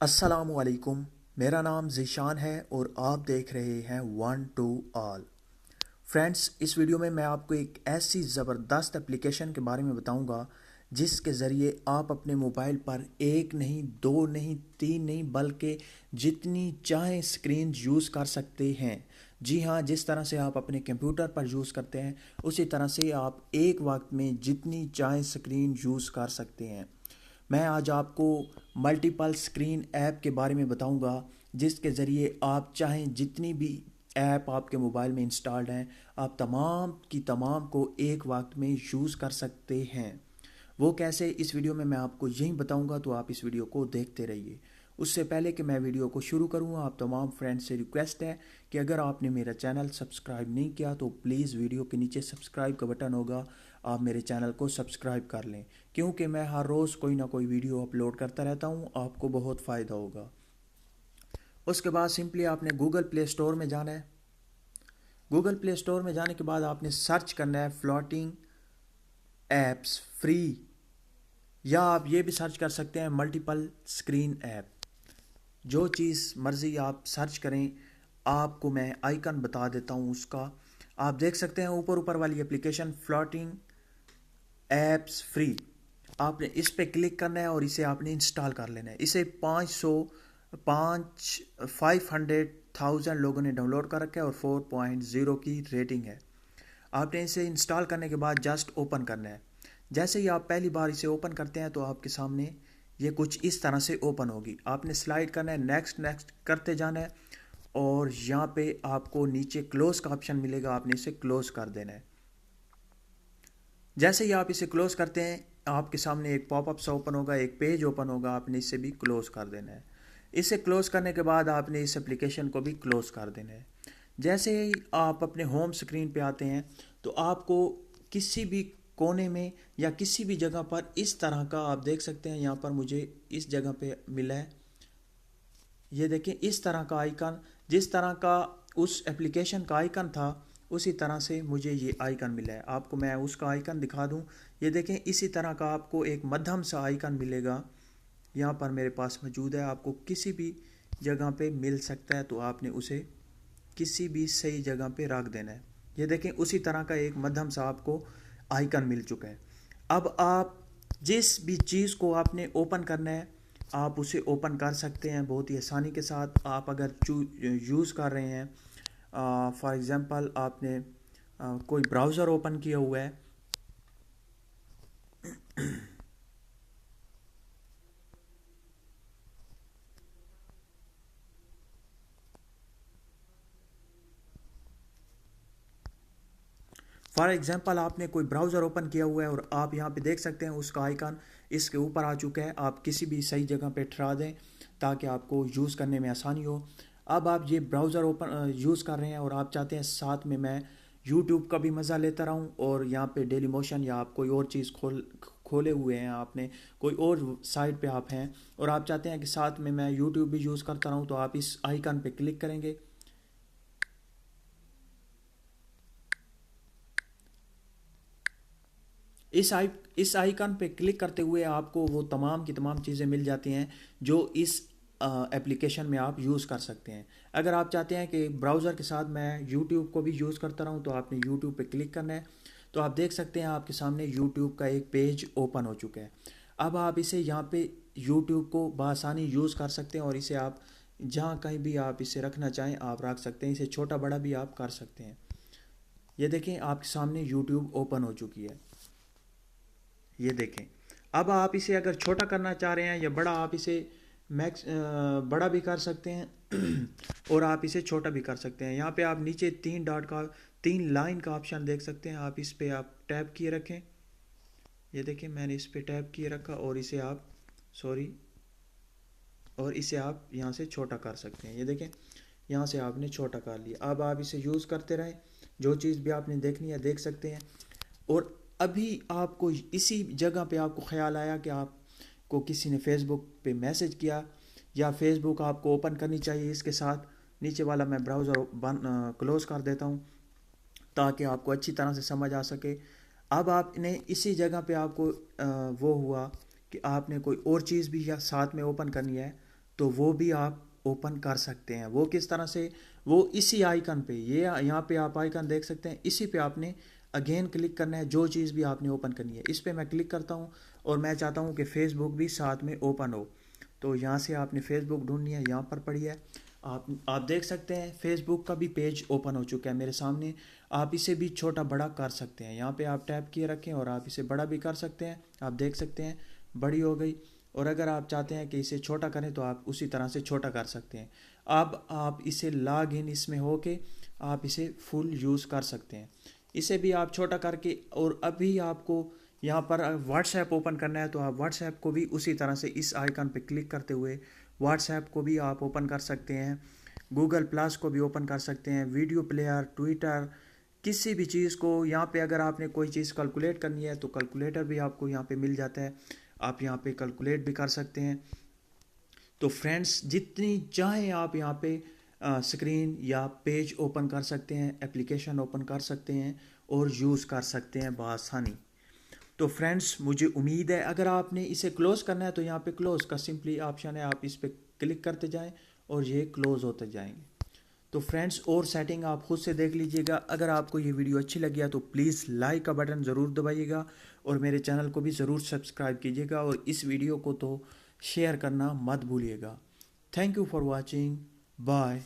अस्सलामुअलैकुम। मेरा नाम ज़ीशान है और आप देख रहे हैं वन टू ऑल। फ्रेंड्स, इस वीडियो में मैं आपको एक ऐसी ज़बरदस्त एप्लीकेशन के बारे में बताऊंगा जिसके ज़रिए आप अपने मोबाइल पर एक नहीं, दो नहीं, तीन नहीं, बल्कि जितनी चाहें स्क्रीन यूज़ कर सकते हैं। जी हाँ, जिस तरह से आप अपने कंप्यूटर पर यूज़ करते हैं उसी तरह से आप एक वक्त में जितनी चाहें स्क्रीन यूज़ कर सकते हैं। मैं आज आपको मल्टीपल स्क्रीन ऐप के बारे में बताऊंगा जिसके ज़रिए आप चाहें जितनी भी ऐप आपके मोबाइल में इंस्टॉल्ड हैं आप तमाम की तमाम को एक वक्त में यूज़ कर सकते हैं। वो कैसे, इस वीडियो में मैं आपको यही बताऊंगा, तो आप इस वीडियो को देखते रहिए। उससे पहले कि मैं वीडियो को शुरू करूं, आप तमाम फ्रेंड्स से रिक्वेस्ट है कि अगर आपने मेरा चैनल सब्सक्राइब नहीं किया तो प्लीज़ वीडियो के नीचे सब्सक्राइब का बटन होगा, आप मेरे चैनल को सब्सक्राइब कर लें, क्योंकि मैं हर रोज़ कोई ना कोई वीडियो अपलोड करता रहता हूं, आपको बहुत फ़ायदा होगा। उसके बाद सिंपली आपने गूगल प्ले स्टोर में जाना है। गूगल प्ले स्टोर में जाने के बाद आपने सर्च करना है फ्लोटिंग ऐप्स फ्री, या आप ये भी सर्च कर सकते हैं मल्टीपल स्क्रीन ऐप। जो चीज़ मर्ज़ी आप सर्च करें, आपको मैं आइकन बता देता हूँ उसका। आप देख सकते हैं ऊपर ऊपर वाली एप्लीकेशन फ्लोटिंग ऐप्स फ्री, आपने इस पे क्लिक करना है और इसे आपने इंस्टॉल कर लेना है। इसे 500,000 लोगों ने डाउनलोड कर रखा है और 4.0 की रेटिंग है। आपने इसे इंस्टॉल करने के बाद जस्ट ओपन करना है। जैसे ही आप पहली बार इसे ओपन करते हैं तो आपके सामने ये कुछ इस तरह से ओपन होगी। आपने स्लाइड करना है, नेक्स्ट नेक्स्ट करते जाना है और यहाँ पे आपको नीचे क्लोज का ऑप्शन मिलेगा, आपने इसे क्लोज कर देना है। जैसे ही आप इसे क्लोज करते हैं आपके सामने एक पॉपअप सा ओपन होगा, एक पेज ओपन होगा, आपने इसे भी क्लोज कर देना है। इसे क्लोज करने के बाद आपने इस एप्लीकेशन को भी क्लोज कर देना है। जैसे ही आप अपने होम स्क्रीन पे आते हैं तो आपको किसी भी कोने में या किसी भी जगह पर इस तरह का आप देख सकते हैं, यहाँ पर मुझे इस जगह पे मिला है, ये देखें इस तरह का आइकन। जिस तरह का उस एप्लीकेशन का आइकन था उसी तरह से मुझे ये आइकन मिला है। आपको मैं उसका आइकन दिखा दूं, ये देखें इसी तरह का आपको एक मध्यम सा आइकन मिलेगा, यहाँ पर मेरे पास मौजूद है। आपको किसी भी जगह पे मिल सकता है तो आपने उसे किसी भी सही जगह पे रख देना है। ये देखें उसी तरह का एक मध्यम सा आपको आइकन मिल चुका है। अब आप जिस भी चीज़ को आपने ओपन करना है आप उसे ओपन कर सकते हैं बहुत ही आसानी के साथ। आप अगर यूज़ कर रहे हैं, फॉर एग्ज़ाम्पल आपने कोई ब्राउज़र ओपन किया हुआ है, फॉर एग्जांपल आपने कोई ब्राउज़र ओपन किया हुआ है और आप यहाँ पे देख सकते हैं उसका आइकन इसके ऊपर आ चुका है। आप किसी भी सही जगह पे ठहरा दें ताकि आपको यूज़ करने में आसानी हो। अब आप ये ब्राउज़र ओपन यूज़ कर रहे हैं और आप चाहते हैं साथ में मैं यूट्यूब का भी मज़ा लेता रहूँ और यहाँ पे डेली मोशन या आप कोई और चीज़ खोले हुए हैं, आपने कोई और साइट पे आप हैं और आप चाहते हैं कि साथ में मैं यूट्यूब भी यूज़ करता रहूँ, तो आप इस आइकन पे क्लिक करेंगे। इस आइकन पे क्लिक करते हुए आपको वो तमाम की तमाम चीज़ें मिल जाती हैं जो इस एप्लीकेशन में आप यूज़ कर सकते हैं। अगर आप चाहते हैं कि ब्राउज़र के साथ मैं यूट्यूब को भी यूज़ करता रहूं तो आपने यूट्यूब पे क्लिक करना है। तो आप देख सकते हैं आपके सामने यूट्यूब का एक पेज ओपन हो चुका है। अब आप इसे यहाँ पे यूट्यूब को बआसानी यूज़ कर सकते हैं और इसे आप जहाँ कहीं भी आप इसे रखना चाहें आप रख सकते हैं। इसे छोटा बड़ा भी आप कर सकते हैं। ये देखें आपके सामने यूट्यूब ओपन हो चुकी है, ये देखें। अब आप इसे अगर छोटा करना चाह रहे हैं या बड़ा, आप इसे बड़ा भी कर सकते हैं और आप इसे छोटा भी कर सकते हैं। यहाँ पे आप नीचे तीन लाइन का ऑप्शन देख सकते हैं, आप इस पे आप टैप किए रखें। ये देखें मैंने इस पे टैप किए रखा और इसे आप आप यहाँ से छोटा कर सकते हैं। ये देखें यहाँ से आपने छोटा कर लिया। अब आप इसे यूज़ करते रहें, जो चीज़ भी आपने देखनी है देख सकते हैं। और अभी आपको इसी जगह पे आपको ख्याल आया कि आपको किसी ने फेसबुक पे मैसेज किया या फेसबुक आपको ओपन करनी चाहिए इसके साथ। नीचे वाला मैं ब्राउज़र क्लोज़ कर देता हूँ ताकि आपको अच्छी तरह से समझ आ सके। अब आपने इसी जगह पे आपको वो हुआ कि आपने कोई और चीज़ भी या साथ में ओपन करनी है तो वो भी आप ओपन कर सकते हैं। वो किस तरह से, वो इसी आइकन पे, ये यहाँ पे आप आइकन देख सकते हैं, इसी पे आपने अगेन क्लिक करना है। जो चीज़ भी आपने ओपन करनी है इस पर मैं क्लिक करता हूँ और मैं चाहता हूँ कि फेसबुक भी साथ में ओपन हो। तो यहाँ से आपने फेसबुक ढूंढनी है, यहाँ पर पड़ी है। आप देख सकते हैं फेसबुक का भी पेज ओपन हो चुका है मेरे सामने। आप इसे भी छोटा बड़ा कर सकते हैं, यहाँ पे आप टैप किए रखें और आप इसे बड़ा भी कर सकते हैं। आप देख सकते हैं बड़ी हो गई। और अगर आप चाहते हैं कि इसे छोटा करें तो आप उसी तरह से छोटा कर सकते हैं। अब आप इसे लॉग इन इसमें होके आप इसे फुल यूज़ कर सकते हैं। इसे भी आप छोटा करके, और अभी आपको यहाँ पर व्हाट्सएप ओपन करना है तो आप व्हाट्सएप को भी उसी तरह से इस आइकन पे क्लिक करते हुए व्हाट्सएप को भी आप ओपन कर सकते हैं। गूगल प्लस को भी ओपन कर सकते हैं, वीडियो प्लेयर, ट्विटर, किसी भी चीज़ को। यहाँ पे अगर आपने कोई चीज़ कैलकुलेट करनी है तो कैलकुलेटर भी आपको यहाँ पे मिल जाता है, आप यहाँ पे कैलकुलेट भी कर सकते हैं। तो फ्रेंड्स, जितनी चाहें आप यहाँ पे स्क्रीन या पेज ओपन कर सकते हैं, एप्लीकेशन ओपन कर सकते हैं और यूज़ कर सकते हैं बआसानी। तो फ्रेंड्स, मुझे उम्मीद है अगर आपने इसे क्लोज़ करना है तो यहाँ पे क्लोज़ का सिंपली ऑप्शन है, आप इस पर क्लिक करते जाएं और ये क्लोज़ होते जाएंगे। तो फ्रेंड्स, और सेटिंग आप खुद से देख लीजिएगा। अगर आपको ये वीडियो अच्छी लगी है तो प्लीज़ लाइक का बटन ज़रूर दबाइएगा और मेरे चैनल को भी ज़रूर सब्सक्राइब कीजिएगा और इस वीडियो को तो शेयर करना मत भूलिएगा। Thank you for watching. Bye.